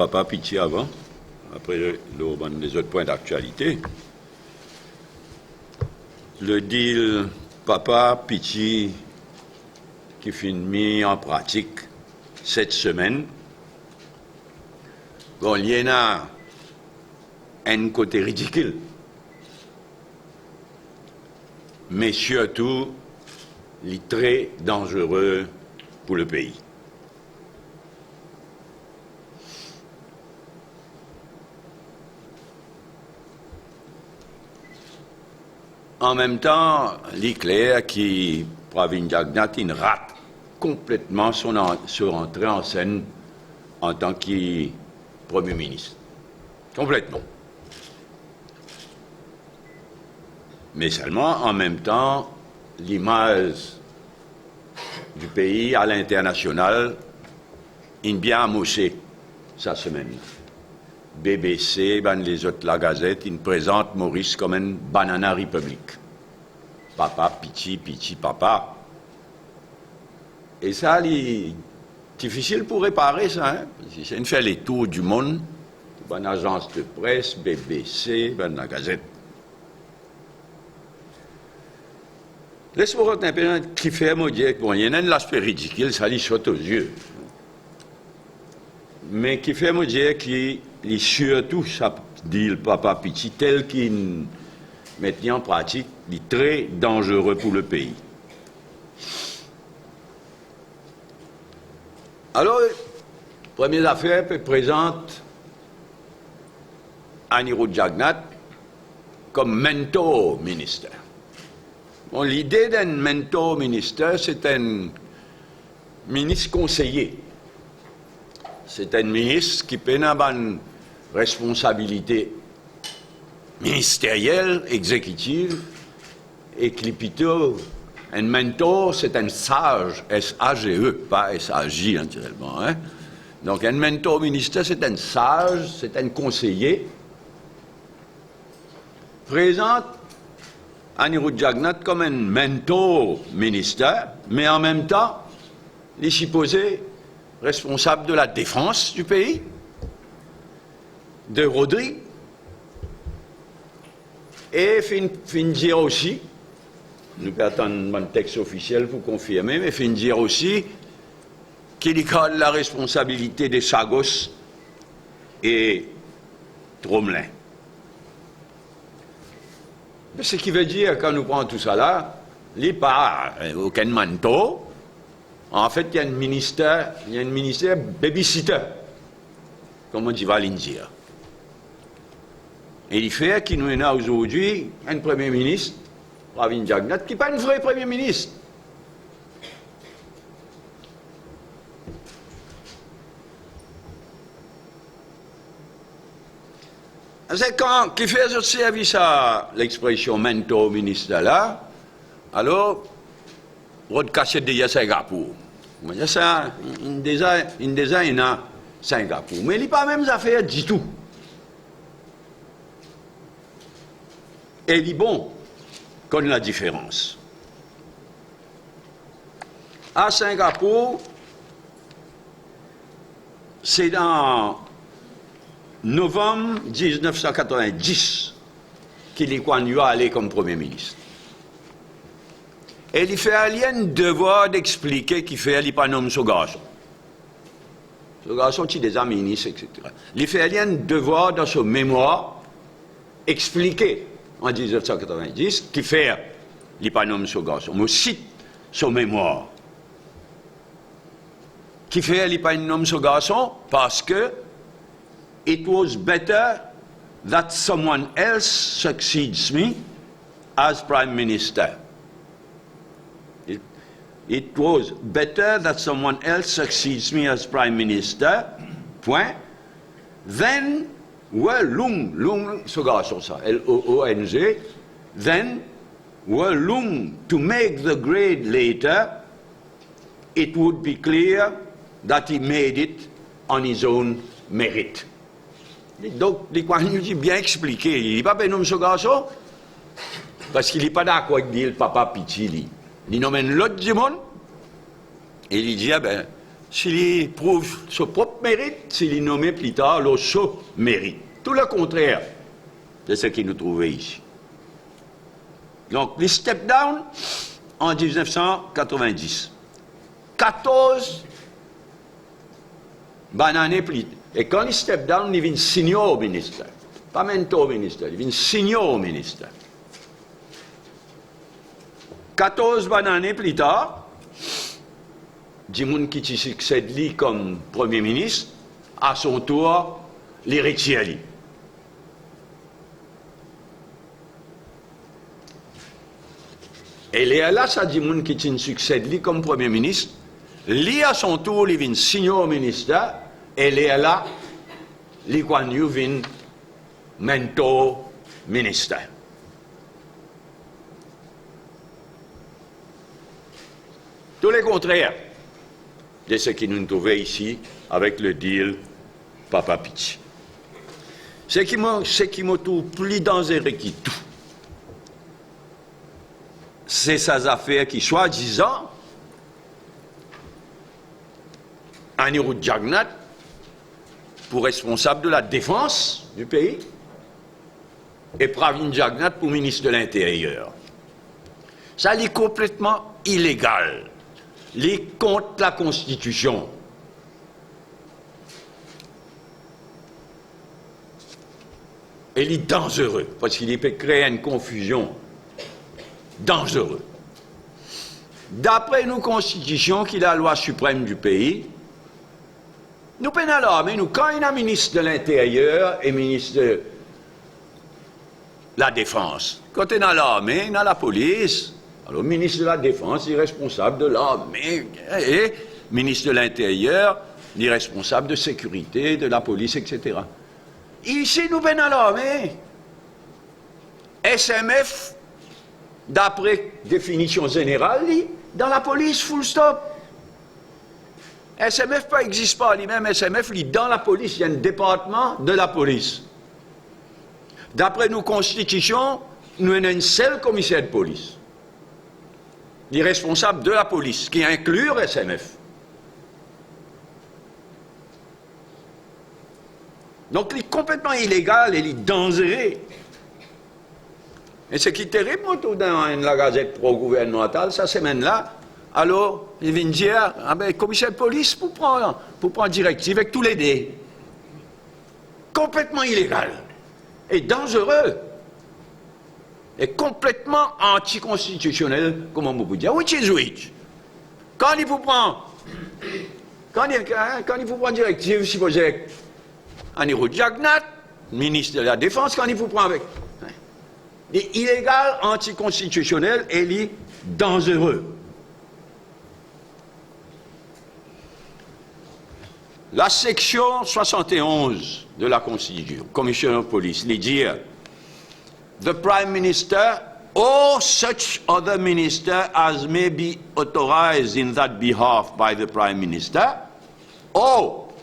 papa Pichi avant, après les autres points d'actualité. Le deal papa Pichi qui finit mis en pratique cette semaine, bon, il y en a un côté ridicule, mais surtout, il est très dangereux pour le pays. En même temps, il est clair que Pravin Jagnnath rate complètement son entrée en scène en tant que Premier ministre. Complètement. Mais seulement, en même temps, l'image du pays à l'international est bien amoché cette semaine. BBC, les autres, la Gazette, ils présentent Maurice comme une banana république. Papa, Pichi, Pichi, papa. Et ça, c'est difficile pour réparer ça. Hein? C'est une fait les tours du monde, une agence de presse, BBC, la Gazette. Laisse-moi un peu qui fait me dire que bon, il y a un aspect ridicule, ça lui saute aux yeux. Mais qui fait me dire qu'il est surtout, ça dit le papa Pichi, tel qu'il met en pratique, il est très dangereux pour le pays. Alors, première affaire présente Anirudh Jagnnath comme mentor ministre. Bon, l'idée d'un mentor ministre, c'est un ministre conseiller. C'est un ministre qui peut avoir une responsabilité ministérielle, exécutive, et qui est plutôt un mentor, c'est un sage, S-A-G-E, pas S-A-J naturellement. Hein? Donc un mentor ministre, c'est un sage, c'est un conseiller. Présente Anirudh Jagnnath comme un mentor ministère, mais en même temps, il est supposé responsable de la défense du pays, de Rodrigue, et fin dire aussi, nous attendons un texte officiel pour confirmer, mais fin dire aussi qu'il a la responsabilité des Sagos et Tromelin. Ce qui veut dire, quand nous prenons tout ça là, il n'y a pas aucun mentor. En fait, il y a un ministère babysitter, comme on dit va l'India. Et il fait qu'il nous a aujourd'hui un Premier ministre, Pravin Jagnnath, qui n'est pas un vrai Premier ministre. C'est quand qui fait ce service à l'expression mentor ministre là, alors, on cache déjà Singapour. Il y a ça, déjà, il y a Singapour. Mais il n'y a pas même affaire du tout. Et il dit bon, qu'on la différence. À Singapour, c'est dans novembre 1990 qu'il est allé comme Premier ministre. Et il fait un devoir d'expliquer qu'il fait, il n'est pas nommé ce garçon. Ce garçon, il est déjà ministre, etc. Il fait un devoir dans ce mémoire expliquer en 1990 qu'il fait, il n'est pas nommé ce garçon. Mais cite ce mémoire. Qui fait, il n'est pas nommé ce garçon parce que it was better that someone else succeeds me as Prime Minister. It was better that someone else succeeds me as Prime Minister, point, then, well, long, ce garçon ça, L-O-O-N-G, then, well, long, to make the grade later, it would be clear that he made it on his own merit. Donc, les coins nous dit bien expliqué, il n'est pas nommé ce garçon, parce qu'il n'est pas d'accord avec le papa Pichi. Il nomme l'autre du monde, et il dit, s'il prouve son propre mérite, s'il est nommé plus tard le sot mérite. Tout le contraire de ce qui nous trouvait ici. Donc, les step down en 1990. 14 années plus tard. Et quand il step down, il vient senior ministre. Pas mentor ministre, il vient senior ministre. 14 années plus tard, Dimoun qui succède lui comme Premier ministre, à son tour, l'héritier lui. Et là, ça Dimoun qui succède lui comme Premier ministre, lui à son tour, il vient senior ministre, et là, Lee Kuan Yew vient mentor ministre. Tout le contraire de ce qui nous trouvait ici avec le deal Papa Pitch. Ce qui me trouve plus dangereux que tout, c'est ces affaires qui, soi-disant, Anirudh Jagannath, pour responsable de la défense du pays, et Pravin Jagannath pour ministre de l'Intérieur. Ça est complètement illégal. Il est contre la Constitution. Et il est dangereux, parce qu'il peut créer une confusion dangereuse. D'après nos constitutions, qui est la loi suprême du pays, nous prenons l'armée, nous, quand il y a un ministre de l'Intérieur et ministre de la Défense, quand il y a l'armée, il y a la police, alors le ministre de la Défense est responsable de l'armée, et le ministre de l'Intérieur est responsable de sécurité, de la police, etc. Ici, nous prenons l'armée. SMF, d'après définition générale, dans la police, full stop. SMF n'existe pas lui-même, SMF est dans la police, il y a un département de la police. D'après nos constitutions, nous avons un seul commissaire de police. Il est responsable de la police, qui inclut SMF. Donc, il est complètement illégal et il est dangereux. Et ce qui est terrible, dans la gazette pro-gouvernementale, cette semaine-là, alors, il vient dire, ah ben, commissaire de police pour prendre directive avec tous les dés. Complètement illégal. Et dangereux. Et complètement anticonstitutionnel, comme on peut dire. Which is which? Quand il faut prendre directive, si vous êtes Anirudh Jagannath, ministre de la Défense, quand il faut prendre avec. Il est illégal, anticonstitutionnel et il est dangereux. La section 71 de la Constitution, Commissioner of Police, il dit The Prime Minister or such other minister as may be authorized in that behalf by the Prime Minister or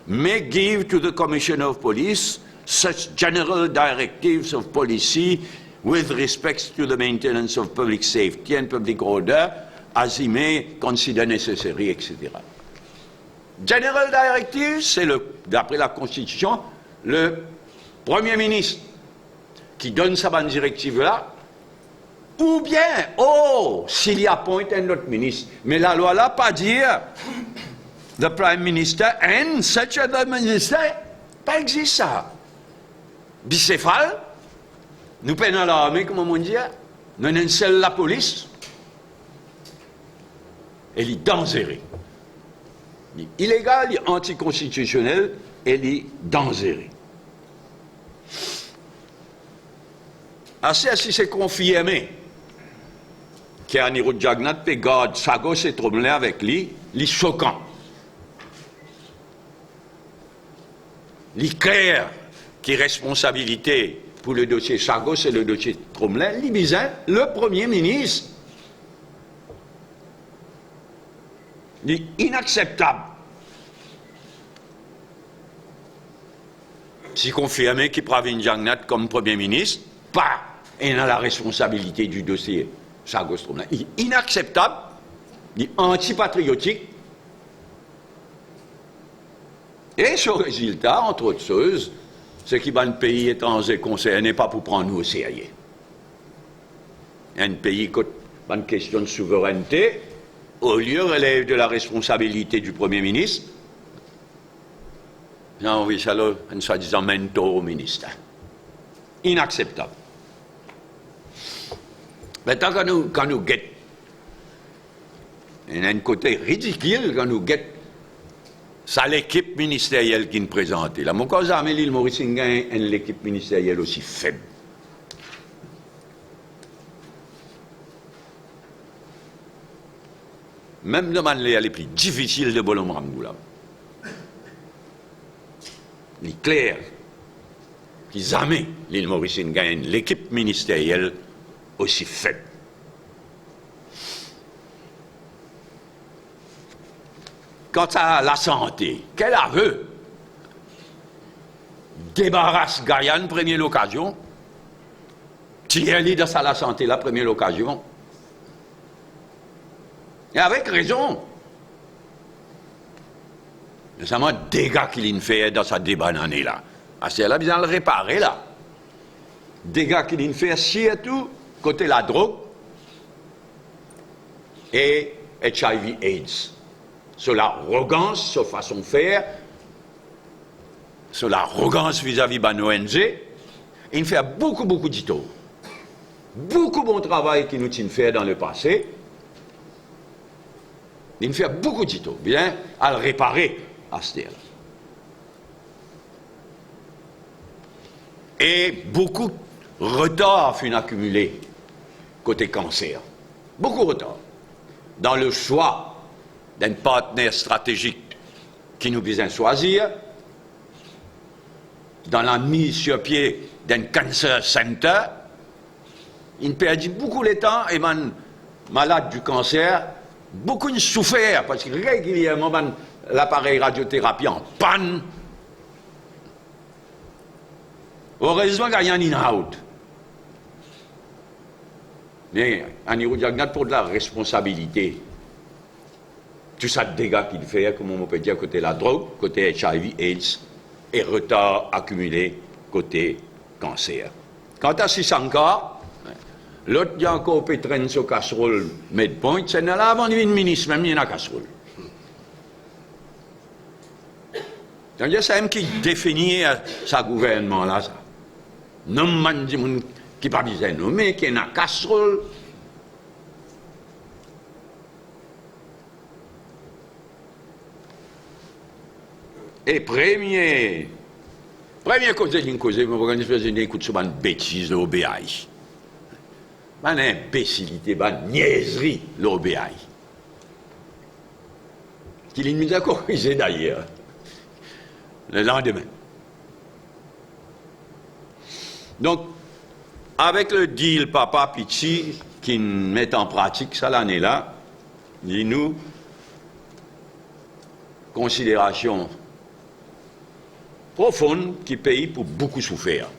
may give to the Commissioner of Police such general directives of policy with respect to the maintenance of public safety and public order as he may consider necessary, etc. General Directive, c'est d'après la Constitution, le Premier ministre qui donne sa bonne directive-là, ou bien, s'il y appointe un autre ministre. Mais la loi là, pas dire the Prime Minister and such other minister, pas existe ça. Bicéphale, nous prenons l'armée, comme on dit, nous avons seule la police, elle est dangereuse. Il est illégal, il est anticonstitutionnel, elle est dangereuse. Assez si c'est confirmé qu'Anirudh Jagannath peut garder sa gauche et trouble avec lui, il est choquant. Il est clair qui responsabilité pour le dossier Chagos et le dossier Tromelin, Libizin, le Premier ministre. Il est inacceptable. Si confirmé qu'il Pravin Jagannath comme Premier ministre, pas, il a la responsabilité du dossier Chagos Tromelin. Il est inacceptable, il est antipatriotique, Et ce résultat, entre autres choses, c'est que le pays étranger concerné pas pour prendre nous au sérieux. Un pays qui a une question de souveraineté, au lieu relève de la responsabilité du Premier ministre, j'ai envie ça là, un soi-disant mentor au ministre. Inacceptable. Maintenant, quand nous guettons, il y a un côté ridicule quand nous guettons, c'est l'équipe ministérielle qui nous présente. Là, mon cas, jamais l'île Maurice a une équipe ministérielle aussi faible. Même de manière les plus difficiles de Bolomramgoula. Il est clair qu'ils jamais l'île Maurice gagne l'équipe ministérielle aussi faible. Quant à la santé, quel aveu débarrasse Guyane, première occasion, tire-lui de ça la santé, la première occasion. Et avec raison. Notamment dégâts qu'il fait dans sa débanané là. C'est là, bien le réparer là. Dégâts qu'il fait surtout côté la drogue et HIV/AIDS. Sur l'arrogance, sur façon de faire, sur l'arrogance vis-à-vis de l'ONG, il fait beaucoup d'ito. Beaucoup bon travail qu'il nous tient fait dans le passé. Il fait beaucoup d'ito, bien à le réparer à ce là. Et beaucoup de retard fut accumulé côté cancer. Beaucoup de retard. Dans le choix d'un partenaire stratégique qui nous vise à choisir, dans la mise sur pied d'un cancer center, il perdit beaucoup de temps et man malade du cancer, beaucoup de souffert parce que régulièrement l'appareil radiothérapie en panne. Heureusement qu'il y a un in-out. Mais un Hirojagnat pour de la responsabilité. Tout ça de dégâts qu'il fait, comme on peut dire, côté la drogue, côté HIV/AIDS, et retard accumulé côté cancer. Quant à Sisanka, l'autre, il y a encore pétrenne sur casserole Medpoint, c'est là avant de ministre, même il y a casserole. Donc, c'est même qui définit sa gouvernement là, ça. Non, man, qui pas besoin de nommer, qui est une casserole. Et premier cause d'une cause, je vais organiser une écoute sur une bêtise de l'OBI. Une imbécilité, une niaiserie, l'OBI. Qu'il nous a corrigé d'ailleurs, le lendemain. Donc, avec le deal Papa Pichi qui met en pratique ça l'année-là, dis-nous, considération profonde qui paye pour beaucoup souffrir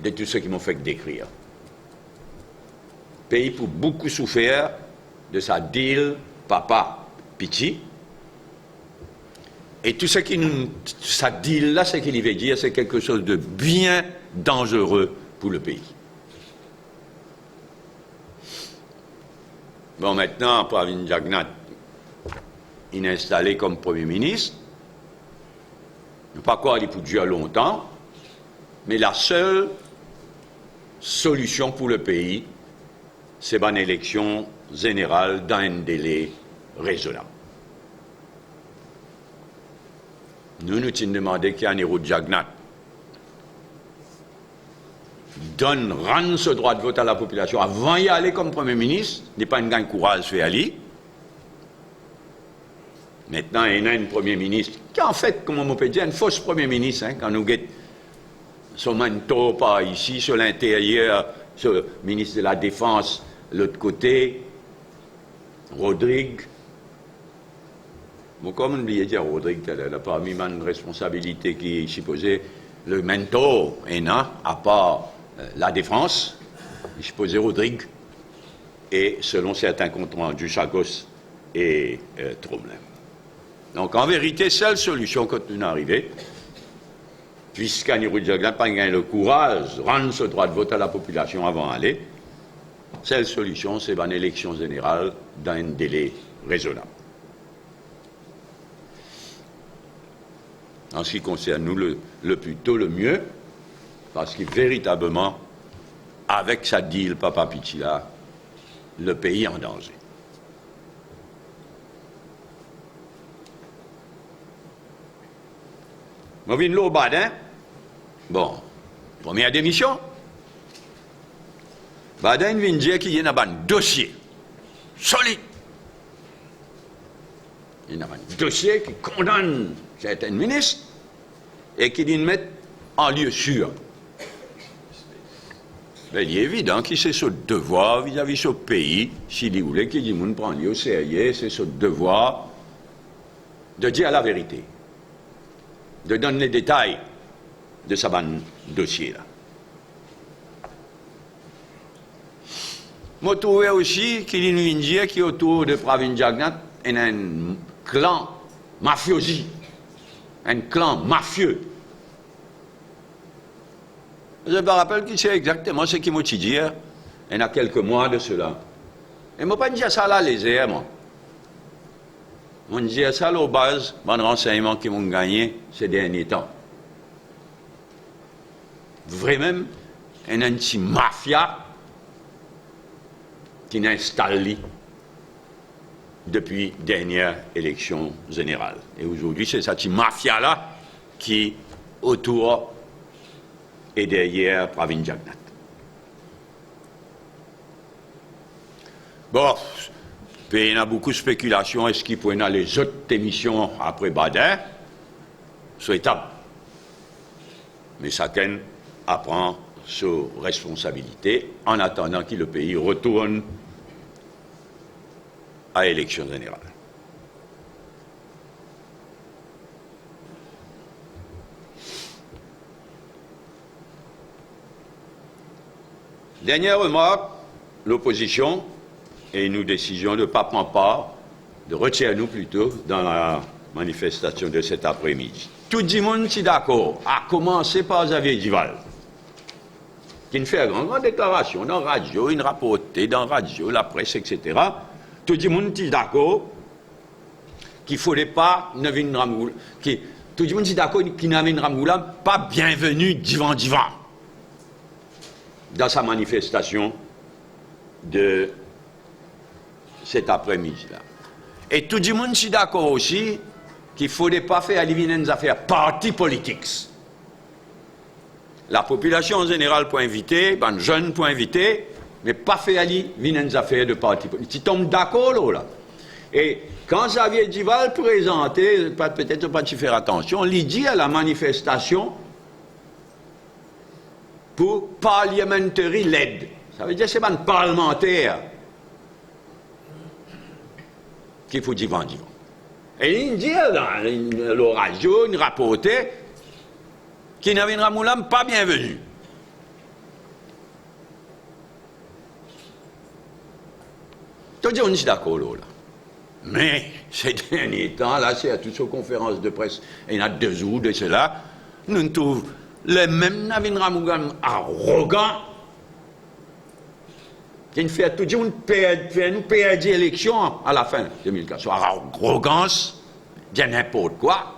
de tout ce qui m'ont fait décrire. Pays pour beaucoup souffrir de sa deal Papa Pichi. Et tout ce qui nous. Sa deal là, ce qu'il veut dire, c'est quelque chose de bien dangereux pour le pays. Bon, maintenant, Pravin Jagnat, il est installé comme Premier ministre. Je ne sais pas quoi il peut durer longtemps, mais la seule solution pour le pays, c'est une élection générale dans un délai raisonnable. Nous nous demandé qu'il y a un héros de Jagnat rendre ce droit de vote à la population avant d'y aller comme Premier ministre, n'est pas une gagne courage fait aller. Maintenant, il y a un Premier ministre qui, en fait, comme on peut dire, un fausse Premier ministre, hein, quand nous guettons son manteau par ici, sur l'intérieur, sur le ministre de la Défense, l'autre côté, Rodrigue. Bon, comme on dit dire Rodrigue, elle n'a pas mis une responsabilité qui est supposée, le mentor, à part la Défense, il est supposé Rodrigue, et selon certains comptes rendus, Chagos et Tromelin. Donc, en vérité, seule solution quand nous arrivons, puisqu'Anirou Diagna n'a pas gagné le courage de rendre ce droit de vote à la population avant d'aller, seule solution, c'est une élection générale dans un délai raisonnable. En ce qui concerne nous, le plus tôt, le mieux, parce que véritablement, avec sa deal Papa Pichila, le pays est en danger. Moi, je viens de Badin. Bon, première démission. Badin vient dire qu'il y a un dossier solide. Il y a un dossier qui condamne certains ministres et qui dit mettre en lieu sûr. Ben, il est évident que c'est son devoir vis-à-vis de ce pays, s'il voulait qu'il dit qu'on prend lieu au sérieux, c'est son devoir de dire la vérité, de donner les détails de ce dossier-là. Je trouve aussi qu'il y a une Indien qui est autour de Pravin Jagnat et un clan mafiosi, un clan mafieux. Je me rappelle qui c'est exactement ce qu'il m'a dit il y a quelques mois de cela. Et je ne pas dire ça là les airs, moi. Je dis ça là aux bases, mon renseignement qu'ils m'ont gagné ces derniers temps. Vraiment, un anti-mafia qui n'installe depuis la dernière élection générale. Et aujourd'hui, c'est cette mafia-là qui, autour et derrière Pravin Jagnat. Bon, il y a beaucoup de spéculations. Est-ce qu'il pourrait y avoir les autres émissions après Badin? Souhaitable. Mais chacun apprend ses responsabilités en attendant que le pays retourne à l'élection générale. Dernière remarque, l'opposition, et nous décisions de ne pas prendre part, de retirer nous plutôt dans la manifestation de cet après-midi. Tout le monde est d'accord, à commencer par Xavier Duval, qui nous fait une grande déclaration dans la radio, une rapportée dans la radio, la presse, etc. Tout le monde est d'accord qu'il ne faudrait pas Navin Ramgoolam, tout le monde est d'accord qu'il Navin Ramgoolam pas bienvenu divan dans sa manifestation de cet après-midi-là. Et tout le monde est d'accord aussi qu'il ne faudrait pas faire éliminer des affaires parti politiques. La population en général peut inviter, les jeunes peut inviter, mais pas faire éliminer des affaires de parti politique. Tu tombes d'accord là. Et quand Xavier Duval présentait, peut-être pas faire attention, il dit à la manifestation pour parliamentary led. Ça veut dire que c'est pas un parlementaire qu'il faut dire. Et il dit dans la radio, il rapportait qu'il n'avait un Ramgoolam pas bienvenu. Tout le monde est d'accord là. Mais ces derniers temps, là, c'est à toutes ces conférences de presse, il y en a 2 jours de cela, nous trouvons le même Navin Ramgoolam arrogant qui nous fait tout le monde perdre l'élection à la fin de 2004. Soit arrogance, dire n'importe quoi.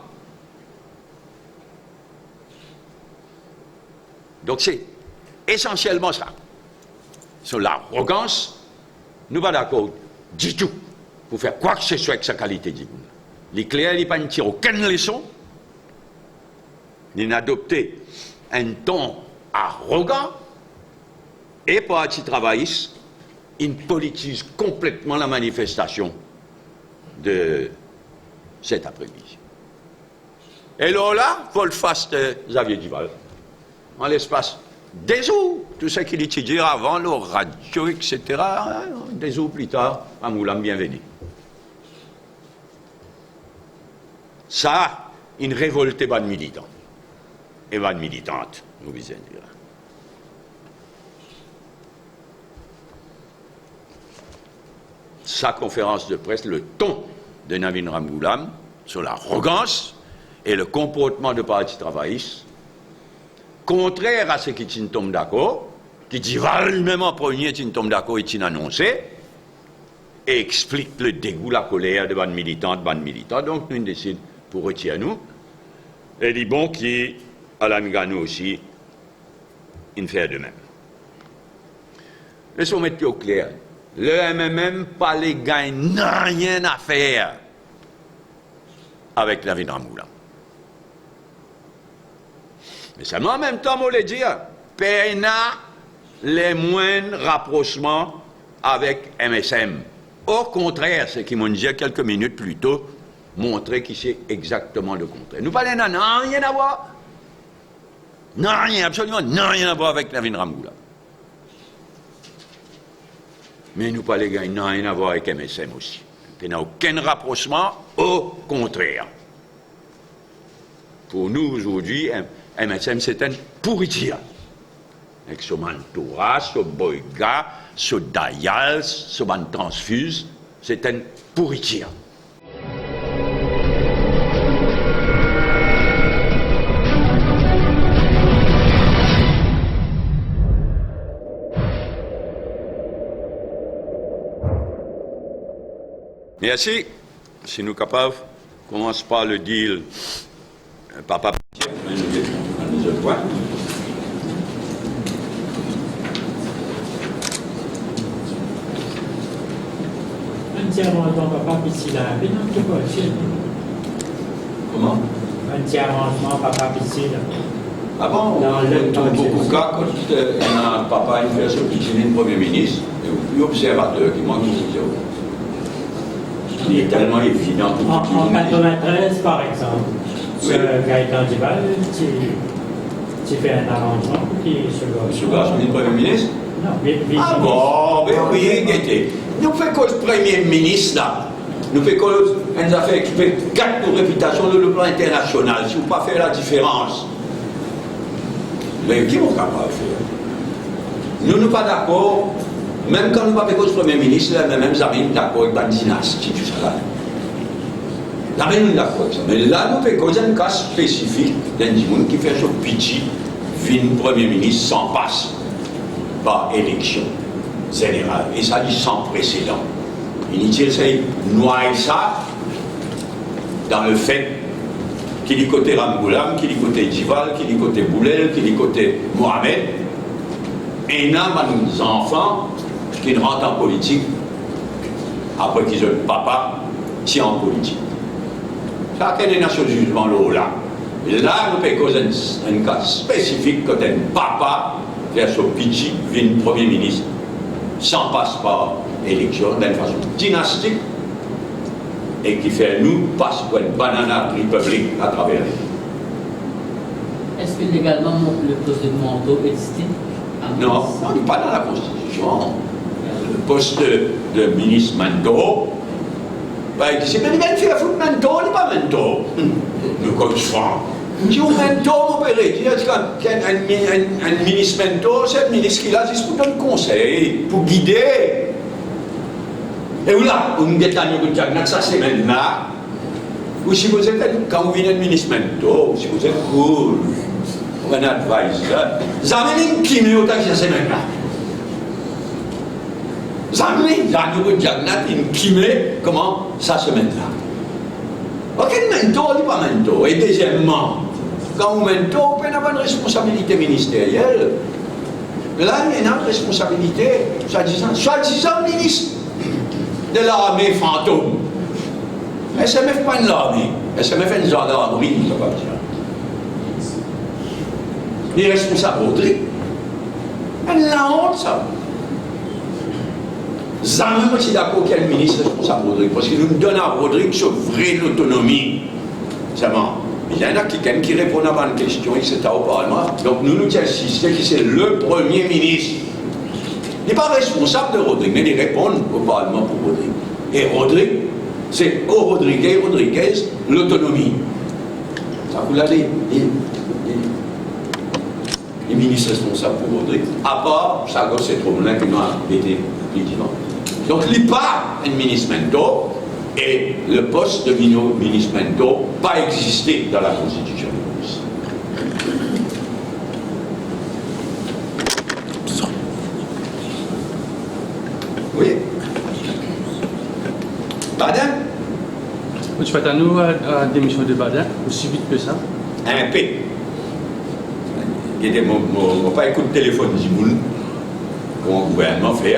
Donc c'est essentiellement ça. Sur l'arrogance, nous ne sommes pas d'accord du tout pour faire quoi que ce soit avec sa qualité de vie. Les clairs, ils ne tirent aucune leçon. Ils n'adoptent un ton arrogant et parti travailliste, ils politisent complètement la manifestation de cet après-midi. Et là, il faut le faire de Xavier Duval. En l'espace des jours, tout ce qu'il étudie avant, le radio, etc., des jours plus tard, Ramgoolam bienvenue. Ça, une révolte pas de militants. Et pas de militantes, nous visons dire. Sa conférence de presse, le ton de Navin Ramgoolam, sur l'arrogance et le comportement du Parti travailliste, contraire à ce qui est tombe d'accord, qui dit lui-même en premier, il tombe d'accord et il annoncé, et explique le dégoût, la colère de bonnes militantes, bonnes militants. Donc nous décidons pour retirer nous. Et dit bon qui, à la Ngano aussi, il fait de même. Laissons mettre au clair. Le MMM, pas les gars, n'a rien à faire avec la vie de Ramboula. Mais seulement en même temps, on le dit, PNA, les moindres rapprochements avec MSM. Au contraire, ce qui m'ont dit quelques minutes plus tôt, montrer qu'il c'est exactement le contraire. Nous parlons n'a rien à voir. N'a rien, absolument, n'a rien à voir avec la vie de Ramboula. Mais nous parlons, n'a rien à voir avec MSM aussi. Il n'y a aucun rapprochement, au contraire. Pour nous, aujourd'hui, MSM, c'est un pourriture. Avec ce Mantoura, ce Boyga, ce Dayal, ce Transfuse, c'est un pourriture. Merci. Si nous sommes capables, commence par le deal. Papa, nous autres points. Un tiers arrangement papa ici là, mais non, tu vois, Comment? Un tiers arrangement papa ici là. Ah bon? Dans beaucoup de cas, quand un papa il fait ce petit Premier ministre, et observateur qui manque de zéro. Il est tellement évident pour en 1993, par exemple, oui. Gaëtan Duval, tu fais un arrangement qui se gâche. Le Premier ministre? Non, ah bon, mais oui, Gaëté. Nous faisons cause Premier ministre là. Nous faisons cause une affaire qui fait gâter nos réputations sur le plan international. Si vous ne pas faire la différence. Mais qui est capable de faire? Nous ne sommes pas d'accord. Même quand nous ne sommes pas cause Premier ministre, les mêmes amis d'accord avec la dynastie, tout ça là. Là, nous sommes d'accord avec ça. Mais là, nous faisons cause d'un cas spécifique d'un monde qui fait ce petit vin Premier ministre sans passe par élection générale. Et ça dit sans précédent. Il essaie de noyer ça dans le fait qu'il est côté Ramboulam, qu'il est côté Djival, qu'il est côté Boulel, qu'il est côté Mohamed. Et il y a des enfants qui rentrent en politique après qu'ils ont papa qui est en politique. Ça a été Nations jugement là. Et là, nous faisons un cas spécifique quand un papa fait son petit vin Premier ministre sans passe par élection d'une façon dynastique et qui fait nous passe pour une banana république à travers les. Est-ce que légalement le poste de manteau existe? Non, on n'est pas dans la Constitution. Le poste de ministre Manteau, c'est bien de faire foutre Manteau, il n'est pas Manteau. Le code franc. Si vous Manteau, vous verrez, un ministre Manteau, c'est un ministre qui est là juste pour donner conseil, pour guider. Et là, vous me dites que ça c'est maintenant. Ou si vous êtes, quand vous venez de ministre Manteau, si vous êtes cool, un advisor, vous avez une chimie autant que ça c'est maintenant. Vous avez une chimie, comment ça se met là. Ok, mentor, il n'est pas mentor. Et deuxièmement, quand vous mentor, vous pouvez avoir une responsabilité ministérielle. Là, il y a une responsabilité, soi-disant ministre de l'armée fantôme. SMF pas une armée, SMF une gendarmerie, ça va dire. Il est responsable Rodrigue. Elle la honte, ça. Jamais, moi, je suis d'accord qu'il y a le ministre responsable Rodrigue, parce qu'il nous donne à Rodrigue ce vrai l'autonomie. Seulement, il y en a qui répondent à une question, etc. au Parlement. Donc, nous insistons que c'est le Premier ministre. Il n'est pas responsable de Rodrigue, mais il répond au Parlement pour Rodrigue. Et Rodrigue, c'est au Rodriguez, l'autonomie. Ça vous l'a dit. Les ministres responsables pour Rodrigue, à part, ça c'est trop loin que nous avons été plus vivants. Donc, il n'est pas un ministre Mento, Et le poste de ministre-mentor n'a pas existé dans la Constitution de Maurice. Oui. Badin? Tu fais à nous à la démission de Badin, aussi vite que ça? Un P. Mon pas écoute le téléphone du monde, comment le gouvernement fait.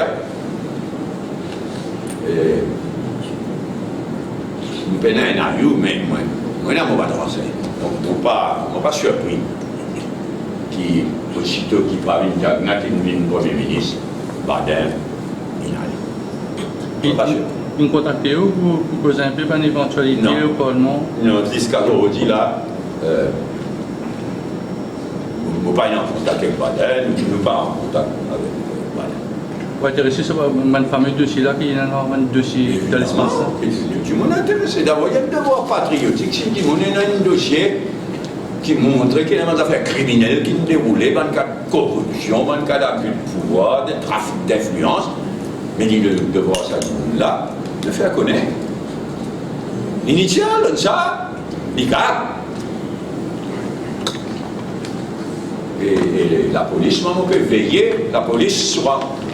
Nous prenons un avion, mais moi, je n'ai pas de français. Donc, je ne suis pas surpris qui, aussitôt qu'il parle de une Premier ministre, Badin, il n'a rien. Vous me contactez pour poser un peu par l'éventualité au Parlement? Non, jusqu'à aujourd'hui, là, nous ne sommes pas en contact avec Badin, nous ne sommes pas en contact avec Badin. Vous êtes intéressé sur un fameux dossier là, qui est un dossier de l'espace? Tu m'en intéressé d'abord, il y a un devoir patriotique. Si tu m'en un dossier qui montre qu'il y a des affaires criminelles qui se déroulaient dans le cas de corruption, dans le cas d'abus de pouvoir, de trafic d'influence, mais il le devoir ça là, de faire connaître. L'initial, ça, l'ICAP. Et la police, on peut veiller, la police,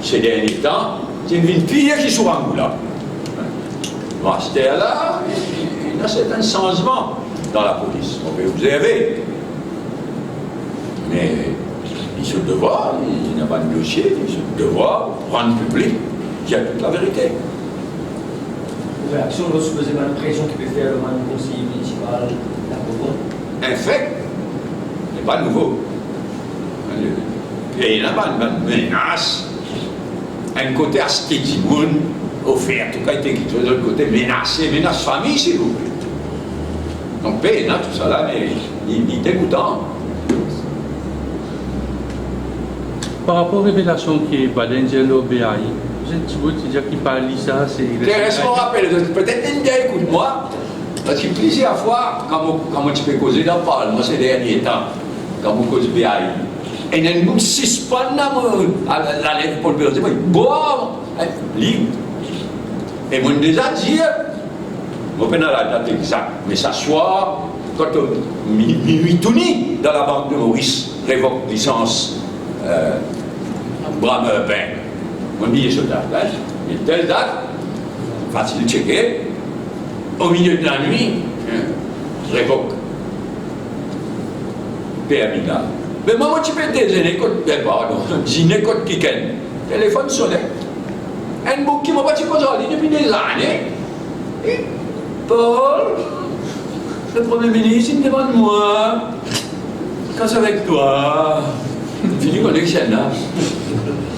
ces derniers temps, c'est une pire qui soit en là. Bon, c'était là, il y a un certain changement dans la police, on peut observer. Mais il se devoir, il n'y a pas de dossier, il se devoir rendre public, il y a toute la vérité. Réaction, vous supposez une pression qui peut faire le conseiller municipal Un fait n'est pas nouveau. Et il y a une menace, un côté astétimoun offert, tout cas, il y a de l'autre côté menacé, menace famille, s'il vous plaît. Donc, tout ça là, mais il est dégoûtant. Par rapport aux révélations qui est Badengelo BAI, j'ai un petit bout de dire qu'il parle de ça, c'est... Laisse-moi rappeler, peut-être une idée, écoute-moi, parce que plusieurs fois, quand tu peux causer dans le Parlement ces derniers temps, quand on cause BAI, et il nous suspend à la lèvre pour le bureau, bon, libre. Et moi, déjà dit, je ne sais pas la date exacte, mais ça soit quand Mitouni, dans la banque de Maurice, révoque licence Bram-Urbain. On dit ce date, une telle date, facile de checker, au milieu de la nuit, révoque. Permis là. Mais moi, tu peux déjeuner, pardon, dîner, côte Kiken. Téléphone sonnait. Un bouc qui m'a pas dit depuis des années. Et Paul, le Premier ministre, il me demande moi, quand c'est avec toi, fini connexion là.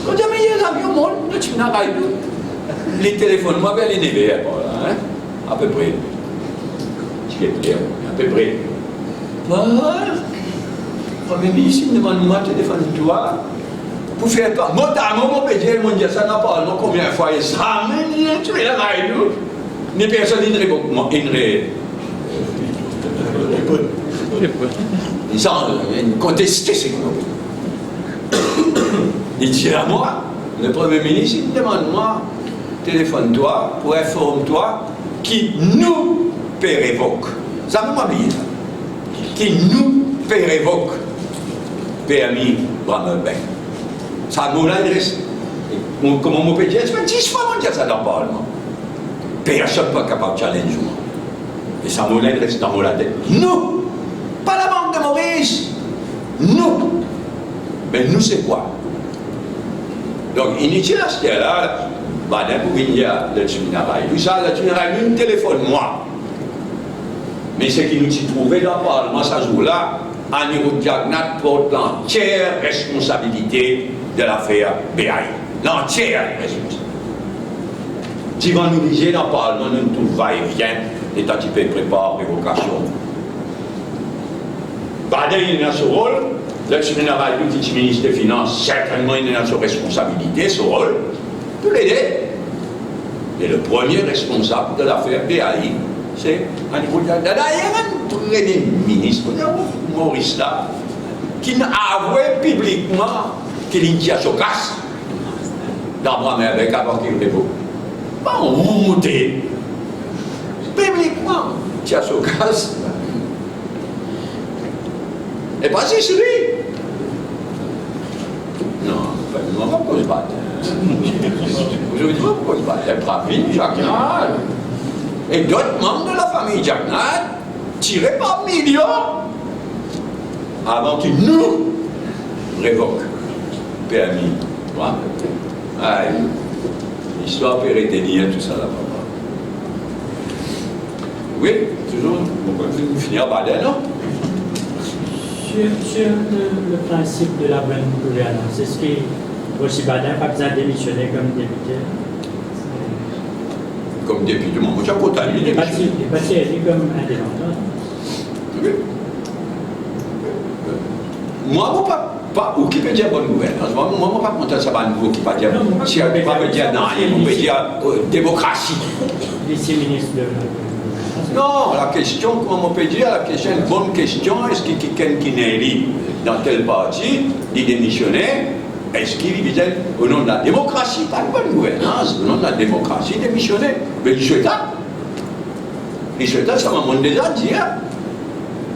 Quand j'ai mis les avions, moi, tu n'as pas eu. Les téléphones, moi, ben, les neveux, hein, à peu près. Tu es clair, à peu près. Paul, Premier ministre, il me demande moi, téléphone toi, pour faire quoi? Moi, mon pédiatre, mon Dieu, ça n'a pas, combien de fois il s'en tu es là, les personnes, ils répondent, ils ont contesté ces groupes. Il dit à moi, le Premier ministre, il me demande moi, téléphone-toi, pour informe-toi, qui nous révoque. Ça vous m'habille, ça. Qui nous révoque. Permis Bram-Urbain. Ça nous l'adresse. Comment on peut dire? Ça fait 10 fois qu'on dit ça dans le Parlement. Personne n'est pas capable de challenger moi. Et ça nous l'adresse dans la tête. Nous! Pas la Banque de Maurice! Nous! Mais nous, c'est quoi? Donc, inutile à ce là, Badin pour venir le Tuminaray. Tout ça, le Tuminaray, une téléphone, moi. Mais ce qui nous s'y trouvait dans le Parlement, ça joue-là, Anirudh Jagannath porte l'entière responsabilité de l'affaire BAI. L'entière responsabilité. Si on nous disait dans le Parlement, nous tout va-et-vient, l'État qui prépare révocation. Badin, il a son rôle, le petit ministre des Finances, certainement, il a sa responsabilité, son rôle, pour l'aider. Et le premier responsable de l'affaire BAI, c'est Anirudh Jagannath. D'ailleurs, des ministres, Maurice là, qui n'a avoué publiquement qu'il y a son casse dans Bram-Urbain avant qu'il révoque. Pas honte. publiquement, Tia Sokas. Et pas si celui. Non, on ne va pas se battre. Aujourd'hui, on ne va pas se battre. Pravin Jagnat et d'autres membres de la famille Jagnat tirés par millions avant qu'ils nous révoquent permis. L'histoire peut retenir tout ça là-bas. Oui, toujours, on peut finir par là, non? Sur le principe de la bonne gouvernance, est-ce que aussi Badin n'a pas besoin de démissionner comme député? Comme député, moi, j'ai pas Il est pas élu comme indépendant. Oui. Moi, pas, ou qui peut dire bonne gouvernance? Moi, pas content ça va nous qui peut dire, si on peut dire non, on peut dire démocratie. Vice-ministre de Non, la question, comment on peut dire, la question, une bonne question, est-ce que quelqu'un qui n'est élu dans tel parti, il démissionner, est-ce qu'il disait au nom de la démocratie, pas de bonne gouvernance, au nom de la démocratie, démissionner? Mais il souhaite ça m'a déjà dit,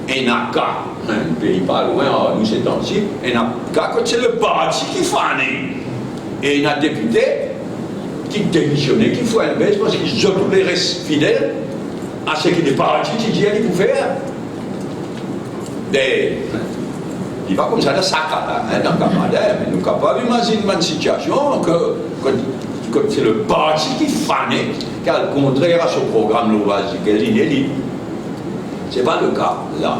et n'a qu'à, un pays pas loin, nous c'est temps-ci, et n'a qu'à, c'est le parti qui fané, et il y a un député qui démissionnait, qui faut un baisse parce qu'ils ont tous les restes fidèles à ce qu'il est parti qui dit qu'il faut faire. Il va comme ça, ça dans le Canada, mais nous sommes capables d'imaginer une situation que c'est le parti qui fané, qui est le contraire à ce programme loisique, il est libre. Ce n'est pas le cas là.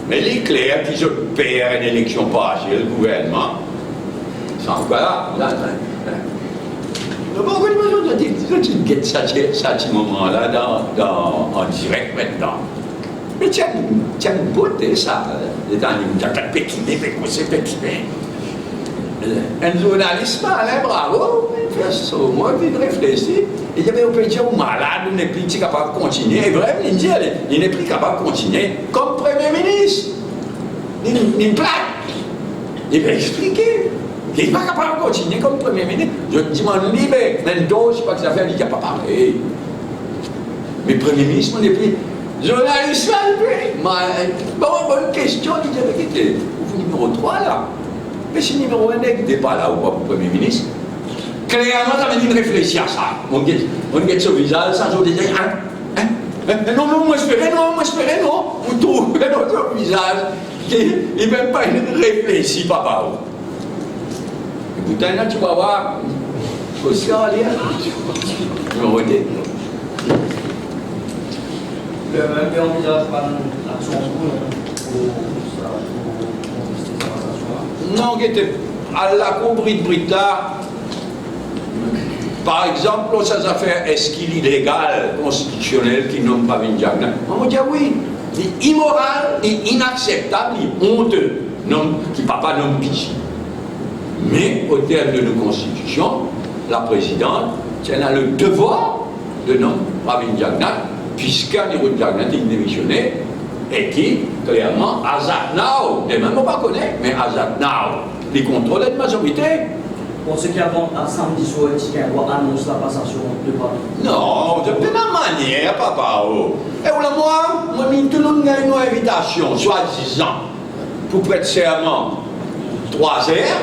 Mais il est clair qu'ils ont perdu une élection partielle, le gouvernement. Sans quoi là. Pourquoi tu guettes ça, ce moment-là en direct maintenant? Mais tu as une beauté, ça. Tu as une péquiné, un journaliste, bravo, moi, il réfléchit. Il y avait un petit malade, il n'est plus capable de continuer. Et vraiment, il n'est plus capable de continuer comme Premier ministre. Il plaque. Il va expliquer. Il n'est pas capable de continuer comme Premier ministre. Je me demande, mais maintenant, je ne sais pas que ça fait, il n'y a pas parlé. Mais Premier ministre, on n'est plus. Journaliste, bonne question, il dit, écoutez, vous numéro 3 là. Mais si numéro 1 n'était pas là ou pas pour Premier ministre, clairement, ça veut dire réfléchir à ça. On guette ce visage, ça veut dire, non, moi espérais, non. Vous trouvez notre visage, il n'est même pas réfléchi, papa. Et putain, là, tu vas voir, aussi à lire, numéro 2. Le même envisage pas l'action pour non, qui était à la compris de Brita, par exemple, ça affaires, est-ce qu'il est illégal, constitutionnel, qui nomme pas Jagnat? On va dire oui, il est immoral, il est inacceptable, il est honteux, qui papa nomme Pichi. Mais au terme de nos constitutions, la présidente, elle a le devoir de nommer Pravin Jagnat, puisqu'un niveau de Jagnat est démissionné, et qui, clairement, Azat Now, et même on ne pas connaît, mais Azat Now, les contrôles de majorité. Pour ceux qui avant à samedi soir, qui annonce la passation de Paris. Non, de la manière, papa. Et voilà, moi, nous tenons une invitation, soi-disant, pour prêter serment 3 heures,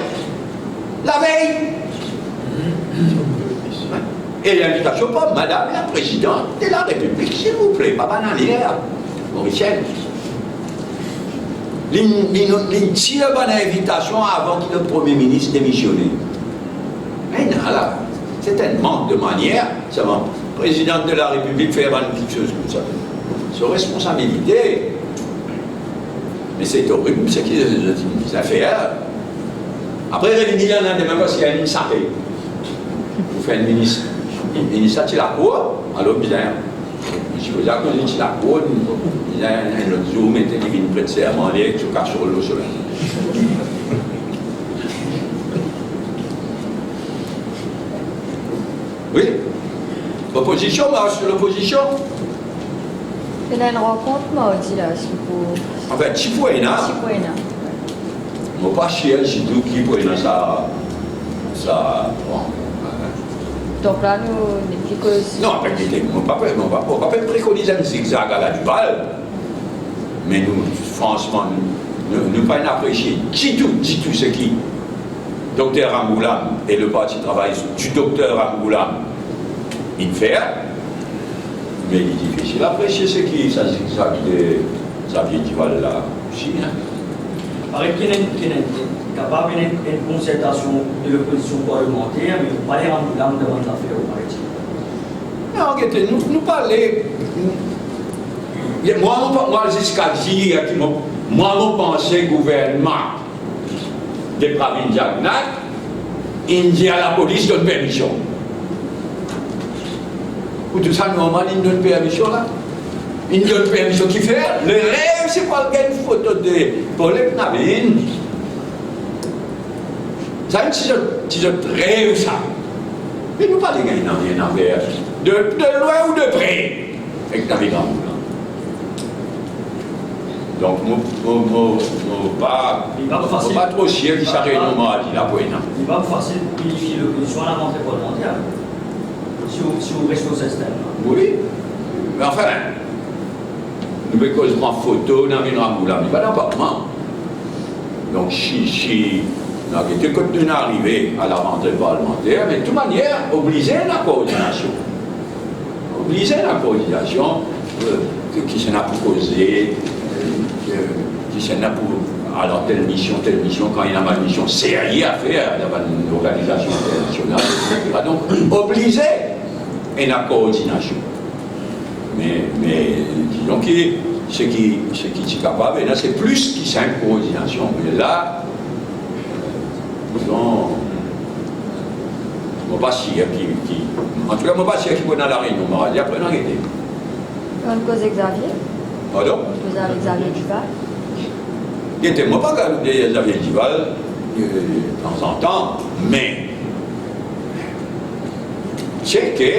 la veille. Et l'invitation pour Madame la Présidente de la République, s'il vous plaît, Papa Nanière, Mauricienne. Il tire une invitation avant que le Premier ministre démissionne. Mais non, là, c'est un manque de manière. Ça va, Présidente de la République fait quelque chose comme ça. C'est responsabilité. Mais c'est horrible, c'est qu'ils ont des affaires. Après, il y en a des membres qui ont une sapée. Vous faites un ministre. Il s'est tiré la cour, alors bien. Je vous ai dit la cour, il y a un autre jour, mais il y a une prête serment, il y a un cas sur le soleil. Oui. L'opposition, marche sur l'opposition. Il y a une rencontre mardi là, si vous. En fait, Chipoena. Moi, pas chier, j'ai tout qui pour ça. Ça. Bon. Donc là, nous, depuis que... Non, on ne va pas préconiser un zigzag à la Duval. Mais nous, franchement, nous ne pas apprécier du tout ce qui. Docteur Angoulam et le parti travail du docteur Angoulam, il fait. Mais il est difficile d'apprécier ce qui ça zigzag de Xavier Duval là aussi. Paraît qu'il est capable d'une concertation de l'opposition parlementaire, mais il ne faut pas les rendre devant l'affaire au paraît-il. Non, regardez, nous parlons. Moi, jusqu'à dire, moi, je pense que le gouvernement de Pravin Jagannath, il dit à la police donne permission. Pour tout ça, normal, il donne permission là. Il donne permission qui fait. Le rêve, c'est pas une photo de Paul Navin. Ça, c'est un rêve, ça. Mais nous parlons de rien à faire. De loin ou de près. Avec David Ramoul. Donc, pas trop chier qui s'arrête au moment dit la pointe. Il va pas facile pour qualifier l'opposition à la rentrée parlementaire. Si vous restez au système. Oui. Mais enfin, nous pouvons prendre photo dans une ramboula, mais pas d'appartement. Donc, si nous avons arrivé à la rentrée parlementaire, mais de toute manière, obligé la coordination. Obligé la coordination qui s'en a pour causer. Qui s'en a pour alors telle mission, quand il y a ma mission sérieuse à faire, il y a une organisation internationale, donc obligé et la coordination. Mais disons que ce qui est capable, c'est plus qui simple coordination. Mais là, disons, je ne sais pas si en tout cas, je ne sais pas si qui est dans la réunion, mais après, on a arrêté. On cause Xavier. Pardon? Vous avez Xavier Duval. Il était moi pas garder Xavier Duval de temps en temps, mais c'est que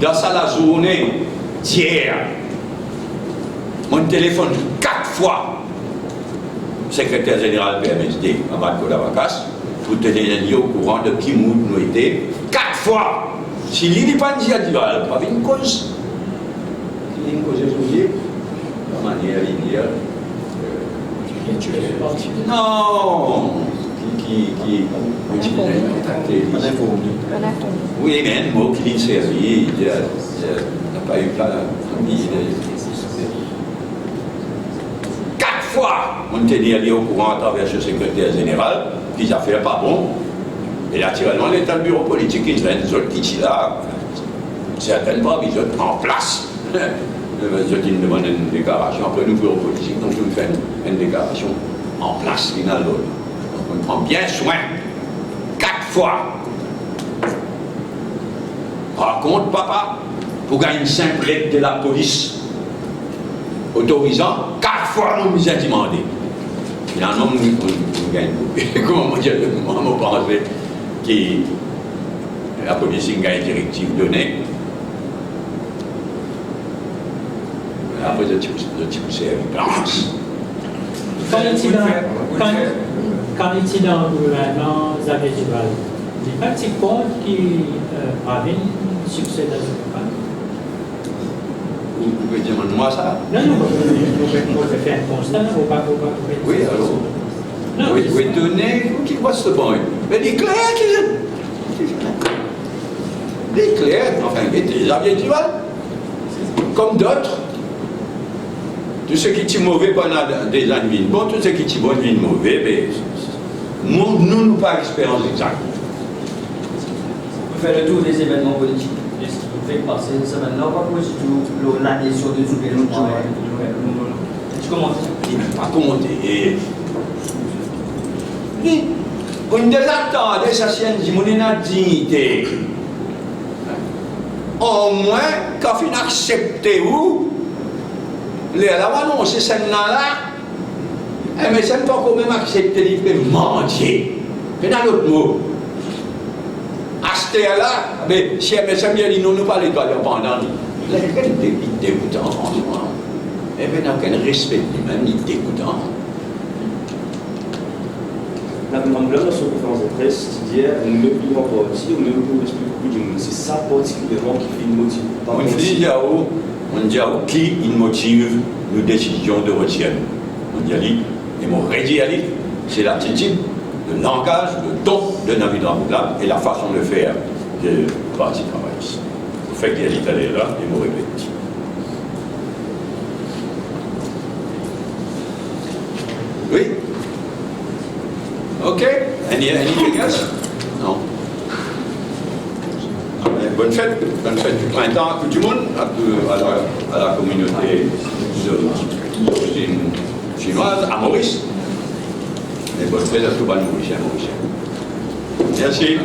dans la journée d'hier, mon téléphone 4 fois, secrétaire général PMSD, Amadou Lavacas, pour te donner au courant de qui nous était 4 fois. Si il n'y a pas de Duval, pas une cause. Une cause de la manière de dire. Non, qui oui, mais un mot qui dit servi, il n'a pas eu plein de 4 fois, on était allé au courant à travers le secrétaire général, les affaires pas bon. Et naturellement, l'état du bureau politique, il y a une zone qui est là, certaines provisions en place. Je demande une déclaration, après nous, bureau politique, donc nous faisons une déclaration en place, l'une à l'autre. Donc on prend bien soin, 4 fois. Raconte, papa, pour gagner une simple lettre de la police autorisant, 4 fois nous nous a demandé. Finalement, nous gagnons. Comment dire, moi, je pensais que la police gagne une directive donnée. Après, je suis poussé à une balance. Quand il était dans le gouvernement Xavier Duval, il n'y a pas de petit compte qui avait un succès dans ce campagne. Vous pouvez dire moi ça? Non, on peut faire un constat, on va oui, alors. Oui, donner, what's the point? Mais les clairs les clairs, enfin, Xavier Duval, comme d'autres. Tout ce qui est mauvais pendant des années, bon, tout ce qui est bon, mauvais, mais nous n'avons pas expérience exacte. Vous faites le tour des événements politiques. Et ce qui vous fait passer une semaine là, pas possible l'adhésion de tout le monde. Tu commentes? Il ne peut pas commenter. On ne attend de sa sienne dignité. Au moins, quand on accepte où, les annoncé celle-là, mais ça ne peut pas quand même accepter de mentir. Et dans l'autre mot, à ce là, mais si ça vient dire nous parlons pas pendant, il est dégoûtant, franchement. Et bien, dans quel respect lui-même, il est dégoûtant. La là, dans son conférence de presse, il dit nous ne pouvons pas partir, nous ne pouvons expliquer beaucoup du monde. C'est ça particulièrement qui fait une motive. On dit qui il motive nos décisions de retirer. On dit et mon rédit c'est l'attitude, le langage, le ton de David Ramoula et la façon de faire de Parti travailliste. Vous faites qu'il y a là et mon répète. Oui? Ok? Anything else? Non. Bonne fête du printemps à tout le monde, à la communauté d'origine chinoise, à Maurice. Et bonne fête à tous les Mauriciens. Merci.